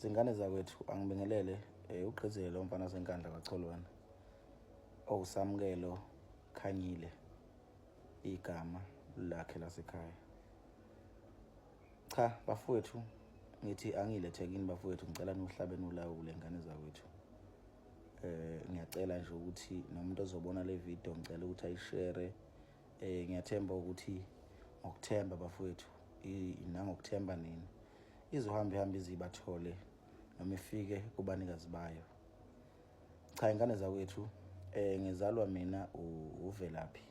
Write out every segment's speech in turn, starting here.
Zingane zakwethu angibingelele ugqizile lo mfana senkandla kaCholwane owusamukelo Khanyile igama lakhe lasekhaya. Cha bafowethu ngithi angilethe kini bafowethu, ngicela nihlabe nolawule ngane zakwethu. Ngiyacela nje ukuthi nomuntu ozobona le video ngicela ukuthi ayishare. Ngiyathemba ukuthi ngokuthemba bafowethu nangokuthemba nini izohamba izibathole noma ifike kubanikazi bayo. Cha ingane zakwethu ngizalwa mina uVelaphi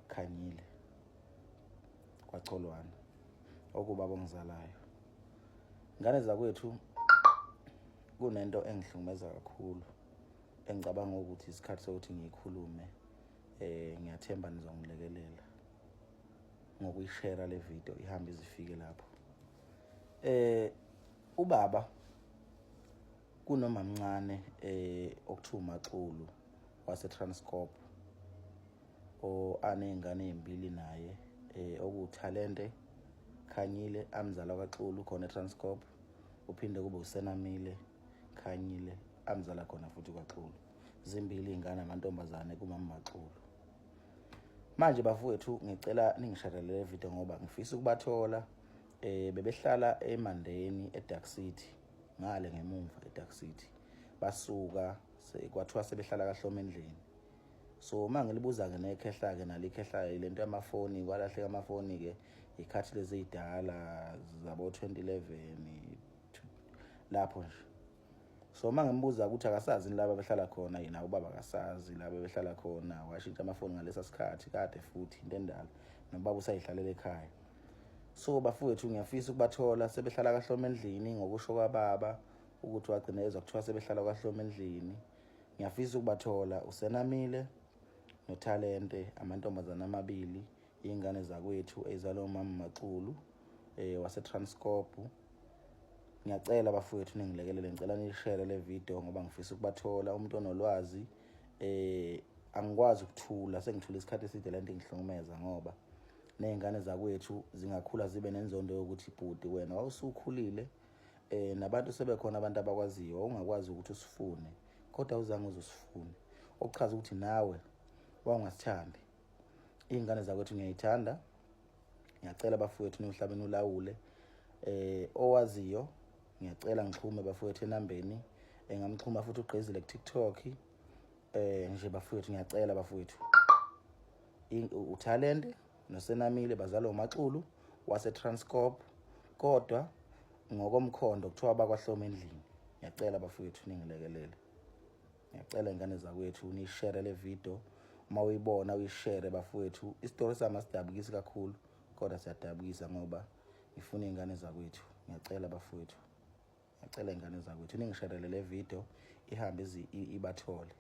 Khanyile kwaCholwane okubaba ongizalayo. Ingane zakwethu kunento engihlukumeza kakhulu engicabanga ukuthi isikhathi sokuthi ngiyikhulume. Ngiyathemba nizongilekelela ngokuyishare le video ihambe izifike lapho. Ubaba kunomamncane okuthiwa uMaxulu waseTranscorp anezingane ezimbili naye okuThalente Khanyile amzala kaXulu khona eTranscorp, uphinde kube uSenamile Khanyile amzala khona futhi kwaXulu. Zimbili izingane amantombazane kumama Maxulu. Manje bafowethu ngicela ningisharele le video ngoba ngifisa ukubathola. Bebehlala eMandeni eDark City ngale ngemuva eDark City, basuka kwathiwa sebehlala kaHlomendlini. So mangilibuza ke nekhehla ke nalikhehla lento yamafoni, kwalahleka amafoni ke ikhathi lezi ezidala zabo 2011 lapho nje. So mangimbuza ukuthi akasazi laba behlala khona yena ubaba akasazi laba behlala khona, washintsha amafoni ngalesa sikhathi kade futhi into endala nobaba usayihlalela ekhaya. So bafowethu ngiyafisa ukubathola sebehlala kaHlomendlini ngokusho kwababa ukuthi wagcina ezwa kuthiwa sebehlala kaHlomendlini. Ngiyafisa ukubathola uSenamile noThalente amantombazana amabili izingane zakwethu ezalwa umama Maxulu waseTranscorp. Ngiyacela bafowethu ningilekelele, ngicela nishare le video ngoba ngifisa ukubathola. Umuntu onolwazi angikwazi ukuthula, sengithula isikhathi eside lento ingihlukumeza ngoba nezingane zakwethu zingakhula zibe nenzondo yokuthi bhuti wena wawusukhulile, nabantu sebekhona abantu abakwaziyo, ungakwazi ukuthi usifune kodwa uzange uzusifune, okuchaza ukuthi nawe wawungasithandi. Izingane zakwethu ngiyayithanda. Ngiyacela bafowethu nihlabe nolawule. Owaziyo ngiyacela ngixhume bafowethu enambeni, engamxhuma futhi ugqizile kuTikTok. Nje bafowethu ngiyacela bafowethu, uThalente noSenamile bazalwa uMaxulu waseTranscorp kodwa ngokomkhondo kuthiwa bakwaHlomendlini. Ngiyacela bafowethu ningilekelele. Ngiyacela ingane zakwethu nishare le video, uma uyibona uyishare bafowethu. Isitori sami asidabukisi kakhulu kodwa siyadabukisa ngoba ngifuna izingane zakwethu. Ngiyacela bafowethu, ngiyacela izingane zakwethu ningisharele le video ihambe ibathole.